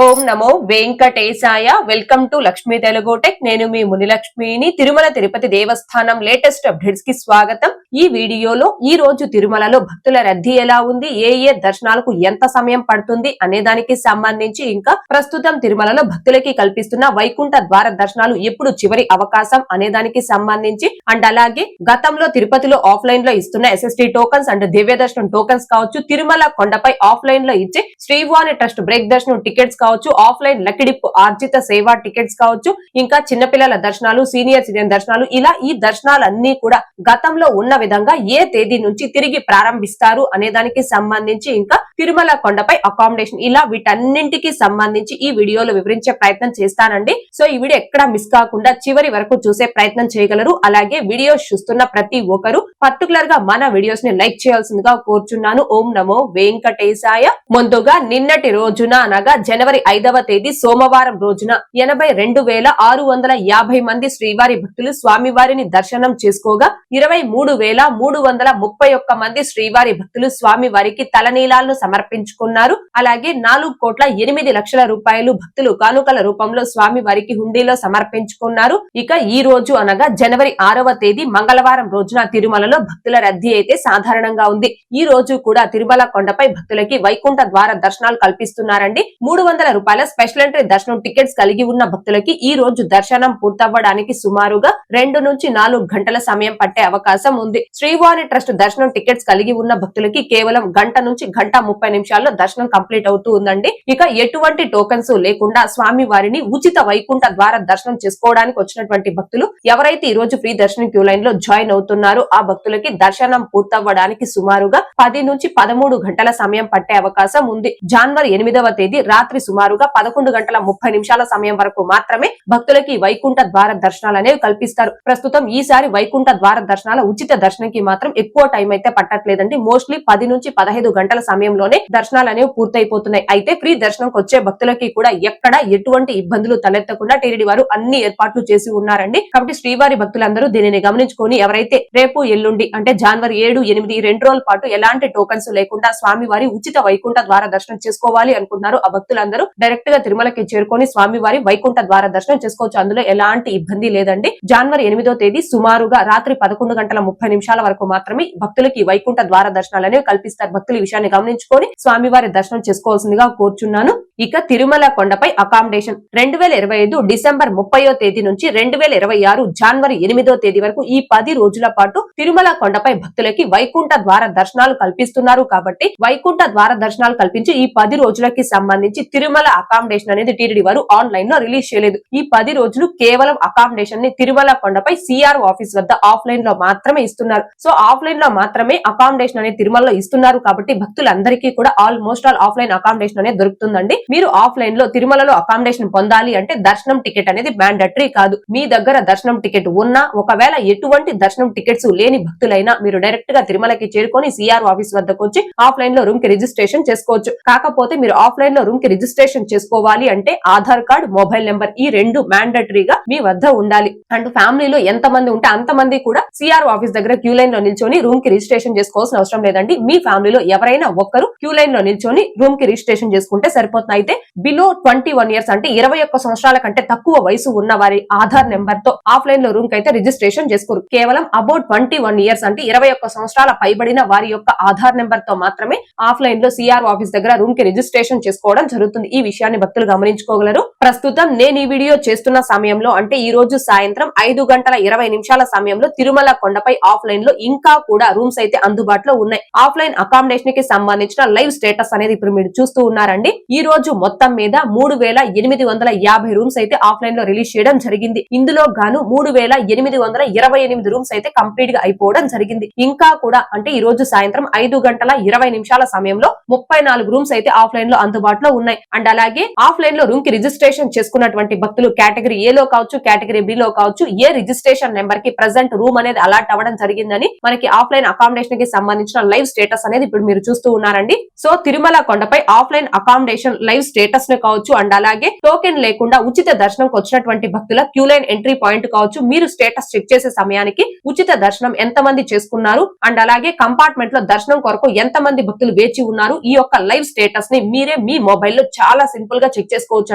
Om Namo Venkatesaya. Welcome to Lakshmi Telugu tech. నేను మీ మునిలక్ష్మిని. తిరుమల తిరుపతి దేవస్థానం latest updates కి స్వాగతం. ఈ వీడియోలో ఈ రోజు తిరుమలలో భక్తుల రద్దీ ఎలా ఉంది, ఏ దర్శనాలకు ఎంత సమయం పడుతుంది అనే దానికి సంబంధించి, ఇంకా ప్రస్తుతం తిరుమలలో భక్తులకి కల్పిస్తున్న వైకుంఠ ద్వార దర్శనాలు ఎప్పుడు చివరి అవకాశం అనే దానికి సంబంధించి, అండ్ అలాగే గతంలో తిరుపతిలో ఆఫ్లైన్ లో ఇస్తున్న ఎస్ఎస్టీ టోకన్స్ అండ్ దివ్య దర్శనం టోకన్స్ కావచ్చు, తిరుమల కొండపై ఆఫ్లైన్ లో ఇచ్చే శ్రీవాణి ట్రస్ట్ బ్రేక్ దర్శనం టికెట్స్ కావచ్చు, ఆఫ్లైన్ లక్కిడిప్పు ఆర్జిత సేవా టికెట్స్ కావచ్చు, ఇంకా చిన్నపిల్లల దర్శనాలు, సీనియర్ సిటిజన్ దర్శనాలు, ఇలా ఈ దర్శనాలన్నీ కూడా గతంలో ఉన్న విధంగా ఏ తేదీ నుంచి తిరిగి ప్రారంభిస్తారు అనే దానికి సంబంధించి, ఇంకా తిరుమల కొండపై అకామిడేషన్, ఇలా వీటన్నింటికి సంబంధించి ఈ వీడియోలో వివరించే ప్రయత్నం చేస్తానండి. సో ఈ వీడియో ఎక్కడా మిస్ కాకుండా చివరి వరకు చూసే ప్రయత్నం చేయగలరు. అలాగే వీడియోస్ చూస్తున్న ప్రతి ఒక్కరు పర్టికులర్ గా మన వీడియోస్ ని లైక్ చేయాల్సిందిగా కోరుచున్నాను. ఓం నమో వెంకటేశాయ. ముందుగా నిన్నటి రోజున అనగా జనవరి 5వ తేదీ సోమవారం రోజున 82,650 మంది శ్రీవారి భక్తులు స్వామివారిని దర్శనం చేసుకోగా, 23,331 మంది శ్రీవారి భక్తులు స్వామివారికి తలనీలాలను సమర్పించుకున్నారు. అలాగే 4,08,00,000 రూపాయలు భక్తులు కానుకల రూపంలో స్వామివారికి హుండీలో సమర్పించుకున్నారు. ఇక ఈ రోజు అనగా జనవరి 6వ తేదీ మంగళవారం రోజున తిరుమలలో భక్తుల రద్దీ అయితే సాధారణంగా ఉంది. ఈ రోజు కూడా తిరుమల కొండపై భక్తులకి వైకుంఠ ద్వార దర్శనాలు కల్పిస్తున్నారండి. 300 రూపాయల స్పెషల్ ఎంట్రీ దర్శనం టికెట్స్ కలిగి ఉన్న భక్తులకి ఈ రోజు దర్శనం పూర్తవ్వడానికి సుమారుగా 2 నుంచి 4 గంటల సమయం పట్టే అవకాశం ఉంది. శ్రీవాణి ట్రస్ట్ దర్శనం టికెట్స్ కలిగి ఉన్న భక్తులకి కేవలం గంట నుంచి గంట 30 నిమిషాల్లో దర్శనం కంప్లీట్ అవుతూ ఉందండి. ఇక ఎటువంటి టోకన్స్ లేకుండా స్వామి వారిని ఉచిత వైకుంఠ ద్వార దర్శనం చేసుకోవడానికి వచ్చినటువంటి భక్తులు ఎవరైతే ఈ రోజు ఫ్రీ దర్శనం క్యూ లైన్ లో జాయిన్ అవుతున్నారో ఆ భక్తులకి దర్శనం పూర్తవ్వడానికి సుమారుగా 10 నుంచి 13 గంటల సమయం పట్టే అవకాశం ఉంది. జనవరి 8వ తేదీ రాత్రి సుమారుగా 11:30 సమయం వరకు మాత్రమే భక్తులకి వైకుంఠ ద్వార దర్శనాలు అనేవి కల్పిస్తారు. ప్రస్తుతం ఈసారి వైకుంఠ ద్వార దర్శనాల ఉచిత దర్శనంకి మాత్రం ఎక్కువ టైం అయితే పట్టట్లేదండి. మోస్ట్లీ 10 నుంచి 15 గంటల సమయంలోనే దర్శనాలు అనేవి పూర్తయిపోతున్నాయి. అయితే ఫ్రీ దర్శనంకి వచ్చే భక్తులకి కూడా ఎక్కడ ఎటువంటి ఇబ్బందులు తలెత్తకుండా టీటీడీ వారు అన్ని ఏర్పాట్లు చేసి ఉన్నారండి. కాబట్టి శ్రీవారి భక్తులందరూ దీనిని గమనించుకొని ఎవరైతే రేపు ఎల్లుండి అంటే జనవరి 7, 8 ఈ 2 రోజుల పాటు ఎలాంటి టోకన్స్ లేకుండా స్వామివారి ఉచిత వైకుంఠ ద్వార దర్శనం చేసుకోవాలి అనుకుంటున్నారు ఆ భక్తులందరూ డైరెక్ట్ గా తిరుమలకి చేరుకొని స్వామివారి వైకుంఠ ద్వార దర్శనం చేసుకోవచ్చు. అందులో ఎలాంటి ఇబ్బంది లేదండి. జనవరి 8వ తేదీ సుమారుగా రాత్రి 11:30 వరకు మాత్రమే భక్తులకి వైకుంఠ ద్వార దర్శనాలు అనేవి కల్పిస్తారు. భక్తులు ఈ విషయాన్ని గమనించుకొని స్వామివారి దర్శనం చేసుకోవాల్సిందిగా కోరుచున్నాను. ఇక తిరుమల కొండపై అకామిడేషన్ 2025 డిసెంబర్ 30వ తేదీ నుంచి 2026 జనవరి 8వ తేదీ వరకు ఈ 10 రోజుల పాటు తిరుమల కొండపై భక్తులకి వైకుంఠ ద్వార దర్శనాలు కల్పిస్తున్నారు. కాబట్టి వైకుంఠ ద్వార దర్శనాలు కల్పించి ఈ 10 రోజులకి సంబంధించి తిరుమల అకామిడేషన్ అనేది టీటీడీ వారు ఆన్లైన్ లో రిలీజ్ చేయలేదు. ఈ 10 రోజులు కేవలం అకామిడేషన్ ని తిరుమల కొండపై సిఆర్ఓ ఆఫీస్ వద్ద ఆఫ్లైన్ లో మాత్రమే ఇస్తున్నారు. సో ఆఫ్లైన్ లో మాత్రమే అకామిడేషన్ అనేది తిరుమలలో ఇస్తున్నారు. కాబట్టి భక్తులందరికీ కూడా ఆల్మోస్ట్ ఆల్ ఆఫ్లైన్ అకామిడేషన్ అనేది దొరుకుతుందండి. మీరు ఆఫ్లైన్ లో తిరుమలలో అకామిడేషన్ పొందాలి అంటే దర్శనం టికెట్ అనేది మ్యాండటరీ కాదు. మీ దగ్గర దర్శనం టికెట్ ఉన్నా, ఒకవేళ ఎటువంటి దర్శనం టికెట్స్ లేని భక్తులైనా మీరు డైరెక్ట్ గా తిరుమలకి చేరుకొని సిఆర్ఓ ఆఫీస్ వద్దకు వచ్చి ఆఫ్లైన్ లో రూమ్ కి రిజిస్ట్రేషన్ చేసుకోవచ్చు. కాకపోతే మీరు ఆఫ్లైన్ లో రూమ్ కి రిజిస్ట్రేషన్ చేసుకోవాలి అంటే ఆధార్ కార్డ్, మొబైల్ నెంబర్ ఈ 2 మ్యాండటరీగా మీ వద్ద ఉండాలి. అండ్ ఫ్యామిలీలో ఎంత మంది ఉంటే అంత మంది కూడా సిఆర్ఓ ఆఫీస్ దగ్గర క్యూ లైన్ లో నిల్చొని రూమ్ కి రిజిస్ట్రేషన్ చేసుకోవాల్సిన అవసరం లేదండి. మీ ఫ్యామిలీలో ఎవరైనా ఒక్కరు క్యూ లైన్ లో నిల్చొని రూమ్ కి రిజిస్ట్రేషన్ చేసుకుంటే సరిపోతుంది. అయితే బిలో 21 ఇయర్స్ అంటే 21 సంవత్సరాల కంటే తక్కువ వయసు ఉన్న వారి ఆధార్ నెంబర్ తో ఆఫ్లైన్ లో రూమ్ కి అయితే రిజిస్ట్రేషన్ చేసుకోరు. కేవలం అబౌట్ 21 ఇయర్స్ అంటే 21 సంవత్సరాల పైబడిన వారి యొక్క ఆధార్ నెంబర్ తో మాత్రమే ఆఫ్లైన్ లో సిఆర్ఓ ఆఫీస్ దగ్గర రూమ్ కి రిజిస్ట్రేషన్ చేసుకోవడం జరుగుతుంది. ఈ విషయాన్ని భక్తులు గమనించుకోగలరు. ప్రస్తుతం నేను ఈ వీడియో చేస్తున్న సమయంలో అంటే ఈ రోజు సాయంత్రం 5:20 సమయంలో తిరుమల కొండపై ఆఫ్లైన్ లో ఇంకా కూడా రూమ్స్ అయితే అందుబాటులో ఉన్నాయి. ఆఫ్లైన్ అకామిడేషన్ కి సంబంధించిన లైవ్ స్టేటస్ అనేది ఇప్పుడు మీరు చూస్తూ ఉన్నారండి. ఈ రోజు మొత్తం మీద 3,850 రూమ్స్ అయితే ఆఫ్లైన్ లో రిలీజ్ చేయడం జరిగింది. ఇందులో గాను 3,828 రూమ్స్ అయితే కంప్లీట్ గా అయిపోవడం జరిగింది. ఇంకా కూడా అంటే ఈ రోజు సాయంత్రం 5:20 సమయంలో 34 రూమ్స్ అయితే ఆఫ్లైన్ లో అందుబాటులో ఉన్నాయి. అండ్ అలాగే ఆఫ్లైన్ లో రూమ్ కి రిజిస్ట్రేషన్ రిజిస్ట్రేషన్ చేసుకున్నటువంటి భక్తులు కేటగిరీ ఏ లో కావచ్చు, కేటగిరీ బి లో కావచ్చు, ఏ రిజిస్ట్రేషన్ నెంబర్ కి ప్రెసెంట్ రూమ్ అనేది అలాట్ అవ్వడం జరిగిందని మనకి ఆఫ్లైన్ అకామిడేషన్ కి సంబంధించిన లైవ్ స్టేటస్ అనేది ఇప్పుడు మీరు చూస్తూ ఉన్నారండి. సో తిరుమల కొండపై ఆఫ్లైన్ అకామిడేషన్ లైవ్ స్టేటస్ ను కావచ్చు అండ్ అలాగే టోకెన్ లేకుండా ఉచిత దర్శనంకి వచ్చినటువంటి భక్తుల క్యూ లైన్ ఎంట్రీ పాయింట్ కావచ్చు, మీరు స్టేటస్ చెక్ చేసే సమయానికి ఉచిత దర్శనం ఎంత మంది చేసుకున్నారు అండ్ అలాగే కంపార్ట్మెంట్ లో దర్శనం కొరకు ఎంత మంది భక్తులు వేచి ఉన్నారు, ఈ యొక్క లైవ్ స్టేటస్ ని మీరే మీ మొబైల్ లో చాలా సింపుల్ గా చెక్ చేసుకోవచ్చు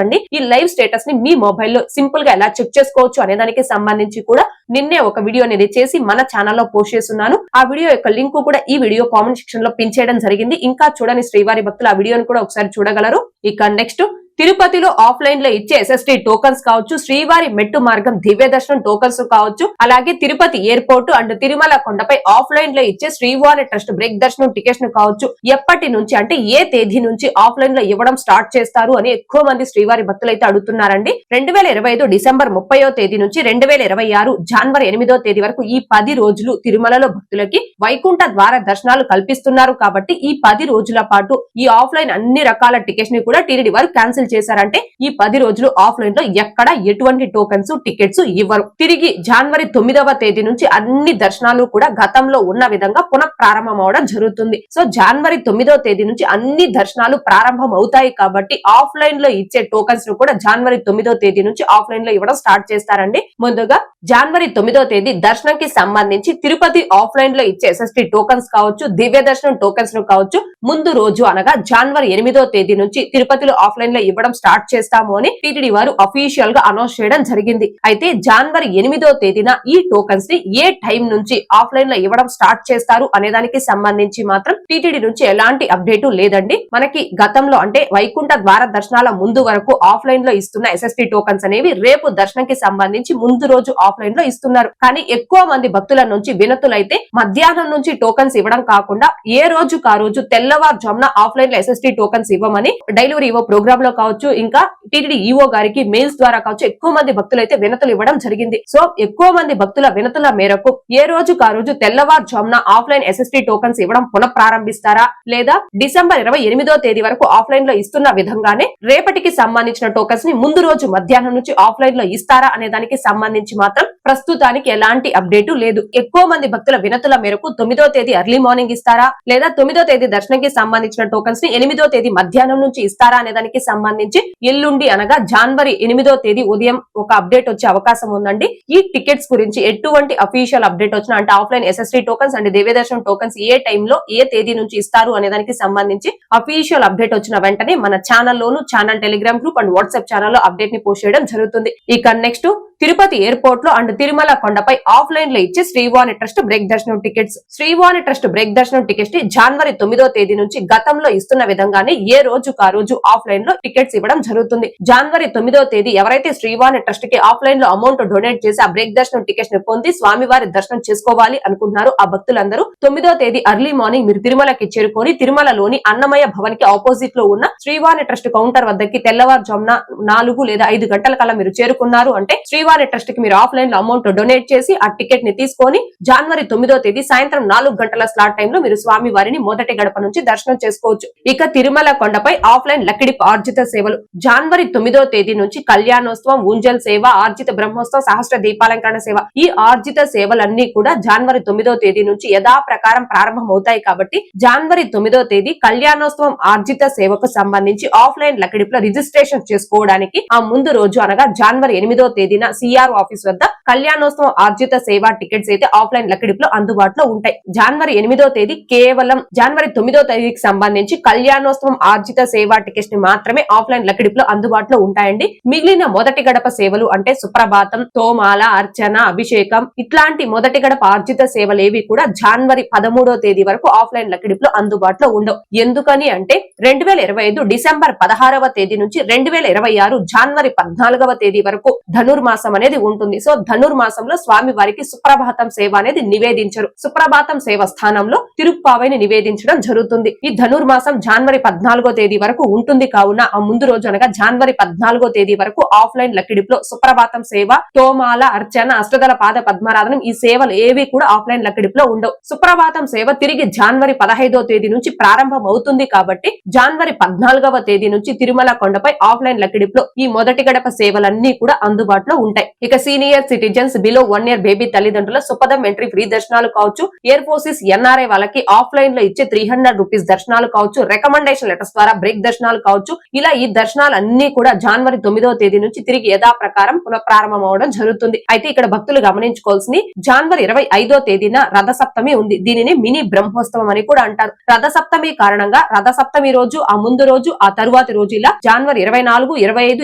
అండి. ఈ లైవ్ స్టేటస్ ని మీ మొబైల్ లో సింపుల్ గా ఎలా చెక్ చేసుకోవచ్చు అనే దానికి సంబంధించి కూడా నిన్నే ఒక వీడియో అనేది చేసి మన ఛానల్లో పోస్ట్ చేస్తున్నాను. ఆ వీడియో యొక్క లింక్ కూడా ఈ వీడియో కామెంట్ సెక్షన్ లో పిన్ చేయడం జరిగింది. ఇంకా చూడని శ్రీవారి భక్తులు ఆ వీడియోని కూడా ఒకసారి చూడగలరు. ఇక నెక్స్ట్ తిరుపతిలో ఆఫ్లైన్ లో ఇచ్చే SST టోకన్స్ కావచ్చు, శ్రీవారి మెట్టు మార్గం దివ్య దర్శనం టోకన్స్ కావచ్చు, అలాగే తిరుపతి ఎయిర్పోర్ట్ అండ్ తిరుమల కొండపై ఆఫ్లైన్ లో ఇచ్చే శ్రీవారి ట్రస్ట్ బ్రేక్ దర్శనం టికెట్స్ ను కావచ్చు, ఎప్పటి నుంచి అంటే ఏ తేదీ నుంచి ఆఫ్లైన్ లో ఇవ్వడం స్టార్ట్ చేస్తారు అని ఎక్కువ మంది శ్రీవారి భక్తులు అయితే అడుగుతున్నారండి. 2025 డిసెంబర్ 30వ తేదీ నుంచి 2026 జనవరి 8వ తేదీ వరకు ఈ 10 రోజులు తిరుమలలో భక్తులకి వైకుంఠ ద్వార దర్శనాలు కల్పిస్తున్నారు. కాబట్టి ఈ 10 రోజుల పాటు ఈ ఆఫ్లైన్ అన్ని రకాల టికెట్స్ ని కూడా టీటీడీ వారు క్యాన్సిల్ చేశారంటే ఈ 10 రోజులు ఆఫ్లైన్ లో ఎక్కడ ఎటువంటి టోకెన్స్ టికెట్స్ ఇవ్వరు. తిరిగి జనవరి 9వ తేదీ నుంచి అన్ని దర్శనాలు కూడా గతంలో ఉన్న విధంగా పునః ప్రారంభం అవడం జరుగుతుంది. సో జనవరి 9వ తేదీ నుంచి అన్ని దర్శనాలు ప్రారంభం అవుతాయి. కాబట్టి ఆఫ్లైన్ లో ఇచ్చే టోకెన్స్ ను కూడా జనవరి 9వ తేదీ నుంచి ఆఫ్లైన్ లో ఇవ్వడం స్టార్ట్ చేస్తారండి. ముందుగా జనవరి 9వ తేదీ దర్శనంకి సంబంధించి తిరుపతి ఆఫ్లైన్ లో ఇచ్చే SST టోకెన్స్ కావచ్చు, దివ్య దర్శనం టోకెన్స్ ను కావచ్చు, ముందు రోజు అనగా జనవరి 8వ తేదీ నుంచి తిరుపతిలో ఆఫ్లైన్ లో ఇవ్వడం స్టార్ట్ చేస్తాము అని టీటీడీ వారు అఫీషియల్ గా అనౌన్స్ చేయడం జరిగింది. అయితే జనవరి 8వ తేదీన ఈ టోకెన్స్ ని ఏ టైం నుంచి ఆఫ్లైన్ లో ఇవ్వడం స్టార్ట్ చేస్తారు అనే దానికి సంబంధించి మాత్రం టీటీడీ నుంచి ఎలాంటి అప్డేట్ లేదండి. మనకి గతంలో అంటే వైకుంఠ ద్వార దర్శనాల ముందు వరకు ఆఫ్లైన్ లో ఇస్తున్న SST టోకెన్స్ అనేవి రేపు దర్శనంకి సంబంధించి ముందు రోజు ఆఫ్లైన్ లో ఇస్తున్నారు. కానీ ఎక్కువ మంది భక్తుల నుంచి వినతులైతే మధ్యాహ్నం నుంచి టోకెన్స్ ఇవ్వడం కాకుండా ఏ రోజు కా రోజు తెల్లవారుజామున ఆఫ్లైన్ లో SST టోకెన్స్ ఇవ్వమని డెలివరీ ఇవ్వ ప్రోగ్రామ్ లో కావచ్చు, ఇంకా టీటీడీ ఈఓ గారికి మెయిల్స్ ద్వారా కావచ్చు ఎక్కువ మంది భక్తులు అయితే వినతులు ఇవ్వడం జరిగింది. సో ఎక్కువ మంది భక్తుల వినతుల మేరకు ఏ రోజు కా రోజు తెల్లవారుజామున ఆఫ్లైన్ SST టోకెన్స్ ఇవ్వడం పునః ప్రారంభిస్తారా, లేదా డిసెంబర్ 28వ తేదీ వరకు ఆఫ్లైన్ లో ఇస్తున్న విధంగానే రేపటికి సంబంధించిన టోకెన్స్ ని ముందు రోజు మధ్యాహ్నం నుంచి ఆఫ్లైన్ లో ఇస్తారా అనే దానికి సంబంధించి మాత్రం ప్రస్తుతానికి ఎలాంటి అప్డేట్ లేదు. ఎక్కువ మంది భక్తుల వినతుల మేరకు 9వ తేదీ ఎర్లీ మార్నింగ్ ఇస్తారా, లేదా 9వ తేదీ దర్శనంకి సంబంధించిన టోకెన్స్ ని 8వ తేదీ మధ్యాహ్నం నుంచి ఇస్తారా అనే దానికి సంబంధించి ఎల్లుండి అనగా జనవరి 8వ తేదీ ఉదయం ఒక అప్డేట్ వచ్చే అవకాశం ఉందండి. ఈ టికెట్స్ గురించి ఎటువంటి అఫీషియల్ అప్డేట్ వచ్చినా అంటే ఆఫ్లైన్ SST టోకెన్స్ అండ్ దివ్య దర్శనం టోకెన్స్ ఏ టైంలో ఏ తేదీ నుంచి ఇస్తారు అనే దానికి సంబంధించి అఫీషియల్ అప్డేట్ వచ్చిన వెంటనే మన ఛానల్లోను, channel Telegram group and WhatsApp ఛానల్లో అప్డేట్ ని పోస్ట్ చేయడం జరుగుతుంది. ఇక నెక్స్ట్ తిరుపతి ఎయిర్పోర్ట్ లో అండ్ తిరుమల కొండపై ఆఫ్లైన్ లో ఇచ్చే శ్రీవాణి ట్రస్ట్ బ్రేక్ దర్శనం టికెట్స్. శ్రీవాణి ట్రస్ట్ బ్రేక్ దర్శనం టికెట్స్ ని జనవరి 9వ తేదీ నుంచి గతంలో ఇస్తున్న విధంగానే ఏ రోజు కా రోజు ఆఫ్లైన్ లో టికెట్స్ ఇవ్వడం జరుగుతుంది. జనవరి 9వ తేదీ ఎవరైతే శ్రీవాణి ట్రస్ట్ కి ఆఫ్లైన్ లో అమౌంట్ డొనేట్ చేసి ఆ బ్రేక్ దర్శనం టికెట్స్ ని పొంది స్వామివారి దర్శనం చేసుకోవాలి అనుకుంటున్నారు ఆ భక్తులందరూ 9వ తేదీ ఎర్లీ మార్నింగ్ మీరు తిరుమలకి చేరుకొని తిరుమలలోని అన్నమయ్య భవన్ కి ఆపోజిట్ లో ఉన్న శ్రీవాణి ట్రస్ట్ కౌంటర్ వద్దకి తెల్లవారుజామున 4 లేదా 5 గంటల కల్లా మీరు చేరుకున్నారు అంటే శ్రీవాణి ట్రస్ట్ కి మీరు ఆఫ్లైన్ లో అమౌంట్ డొనేట్ చేసి ఆ టికెట్ ని తీసుకొని జనవరి 9వ తేదీ సాయంత్రం 4 గంటల స్లాట్ టైం లో మీరు స్వామి వారిని మొదటి గడప నుంచి దర్శనం చేసుకోవచ్చు. ఇక తిరుమల కొండపై ఆఫ్లైన్ లక్కిడి ఆర్జిత సేవలు. జనవరి 9వ తేదీ నుంచి కళ్యాణోత్సవం, ఊంజల్ సేవ, ఆర్జిత బ్రహ్మోత్సవం, సహస్ర దీపాలంకరణ సేవ, ఈ ఆర్జిత సేవలన్నీ కూడా జనవరి 9వ తేదీ నుంచి యథా ప్రకారం ప్రారంభం అవుతాయి. కాబట్టి జనవరి 9వ తేదీ కళ్యాణోత్సవం ఆర్జిత సేవకు సంబంధించి ఆఫ్లైన్ లక్కిడిలో రిజిస్ట్రేషన్ చేసుకోవడానికి ఆ ముందు రోజు అనగా జనవరి 8వ తేదీన సిఆర్ఓ ఆఫీస్ వద్ద కళ్యాణోత్సవం ఆర్జిత సేవ టికెట్స్ అయితే ఆఫ్లైన్ లక్కిడిలో అందుబాటులో ఉంటాయి. జనవరి 8వ తేదీ కేవలం జనవరి 9వ తేదీకి సంబంధించి కళ్యాణోత్సవం ఆర్జిత సేవ టికెట్స్ ని మాత్రమే ఆఫ్లైన్ లక్కిడిలో అందుబాటులో ఉంటాయండి. మిగిలిన మొదటి గడప సేవలు అంటే సుప్రభాతం, తోమాల, అర్చన, అభిషేకం ఇట్లాంటి మొదటి గడప ఆర్జిత సేవలు ఏవి కూడా జనవరి 13వ తేదీ వరకు ఆఫ్లైన్ లక్కిడిలో అందుబాటులో ఉండవు. ఎందుకని అంటే 2025 డిసెంబర్ 16వ తేదీ నుంచి 2026 జనవరి 14వ తేదీ వరకు ధనుర్మాసం ధనుర్మాసం అనేది ఉంటుంది. సో ధనుర్మాసంలో స్వామి వారికి సుప్రభాతం సేవ అనేది నివేదించరు. సుప్రభాతం సేవ స్థానంలో తిరుప్పావైని నివేదించడం జరుగుతుంది. ఈ ధనుర్మాసం జనవరి 14వ తేదీ వరకు ఉంటుంది కావున ఆ ముందు రోజు అనగా జనవరి 14వ తేదీ వరకు ఆఫ్లైన్ లక్కిడిపులో సుప్రభాతం సేవ, తోమాల అర్చన, అష్టదళ పాద పద్మారాధనం ఈ సేవలు ఏవి కూడా ఆఫ్లైన్ లక్కిడిపులో ఉండవు. సుప్రభాతం సేవ తిరిగి జనవరి 15వ తేదీ నుంచి ప్రారంభం అవుతుంది కాబట్టి జనవరి 14వ తేదీ నుంచి తిరుమల కొండపై ఆఫ్లైన్ లక్కిడిపులో ఈ మొదటి గడప సేవలన్నీ కూడా అందుబాటులో ఉంటాయి. ఇక senior citizens, below 1 year baby తల్లిదండ్రుల సుపదం ఎంట్రీ ఫ్రీ దర్శనాలు కావచ్చు, ఎయిర్ ఫోర్సెస్ ఎన్ఆర్ఐ వాళ్ళకి ఆఫ్లైన్ లో ఇచ్చే 300 రూపీస్ దర్శనాలు కావచ్చు, రికమెండేషన్ లెటర్స్ ద్వారా బ్రేక్ దర్శనాలు కావచ్చు, ఇలా ఈ దర్శనాలు అన్ని కూడా జనవరి 9వ తేదీ నుంచి తిరిగి యథాప్రకారం పునఃప్రారంభం అవడం జరుగుతుంది. అయితే ఇక్కడ భక్తులు గమనించుకోవాల్సింది జనవరి 25వ తేదీన రథసప్తమి ఉంది. దీనిని మినీ బ్రహ్మోత్సవం అని కూడా అంటారు. రథసప్తమి కారణంగా రథసప్తమి రోజు, ఆ ముందు రోజు, ఆ తరువాతి రోజు ఇలా జనవరి 24, 25,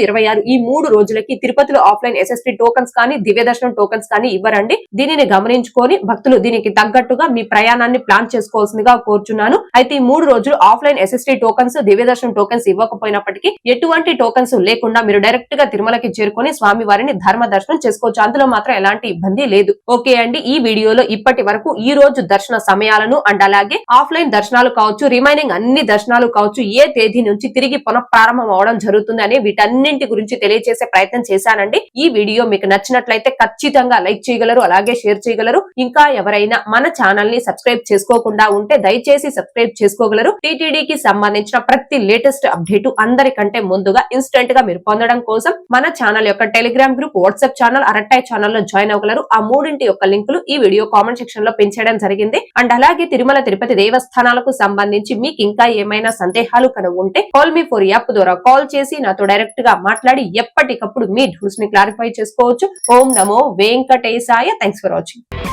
26 ఈ 3 రోజులకి తిరుపతిలో ఆఫ్లైన్ ఎస్ఎస్టీ టోకన్స్ కానీ దివ్య దర్శనం టోకన్స్ కానీ ఇవ్వరండి. దీనిని గమనించుకొని భక్తులు దీనికి తగ్గట్టుగా మీ ప్రయాణాన్ని ప్లాన్ చేసుకోవాల్సిందిగా కోరుచున్నాను. అయితే ఈ 3 రోజులు ఆఫ్లైన్ ఎస్ఎస్టీ టోకన్స్, దివ్య దర్శనం టోకన్స్ ఇవ్వకపోయినప్పటికీ ఎటువంటి టోకన్స్ లేకుండా మీరు డైరెక్ట్ గా తిరుమలకి చేరుకొని స్వామి వారిని ధర్మ దర్శనం చేసుకోవచ్చు. అందులో మాత్రం ఎలాంటి ఇబ్బంది లేదు. ఓకే అండి, ఈ వీడియోలో ఇప్పటి వరకు ఈ రోజు దర్శన సమయాలను అండ్ అలాగే ఆఫ్లైన్ దర్శనాలు కావచ్చు, రిమైనింగ్ అన్ని దర్శనాలు కావచ్చు, ఏ తేదీ నుంచి తిరిగి పునఃప్రారంభం అవడం జరుగుతుంది అని వీటన్నింటి గురించి తెలియజేసే ప్రయత్నం చేశానండి. ఈ వీడియో మీకు నచ్చినట్లయితే ఖచ్చితంగా లైక్ చేయగలరు, అలాగే షేర్ చేయగలరు. ఇంకా ఎవరైనా మన ఛానల్ ని సబ్స్క్రైబ్ చేసుకోకుండా ఉంటే దయచేసి సబ్స్క్రైబ్ చేసుకోగలరు. టీటీడీకి సంబంధించిన ప్రతి లేటెస్ట్ అప్డేట్ అందరికంటే ముందుగా ఇన్స్టెంట్ గా మీరు పొందడం కోసం మన ఛానల్ యొక్క Telegram group, WhatsApp channel, Arattai channel లో జాయిన్ అవ్వగలరు. ఆ మూడింటి యొక్క లింకులు ఈ వీడియో కామెంట్ సెక్షన్ లో పెంచడం జరిగింది. అండ్ అలాగే తిరుమల తిరుపతి దేవస్థానాలకు సంబంధించి మీకు ఇంకా ఏమైనా సందేహాలు కనుక ఉంటే కాల్ మీ ఫర్ యాప్ ద్వారా కాల్ చేసి నాతో డైరెక్ట్ గా మాట్లాడి ఎప్పటికప్పుడు మీ డౌట్స్ ని క్లారిఫై చేసుకోవచ్చు. ఓం నమో వెంకటేశాయ. Thanks for watching.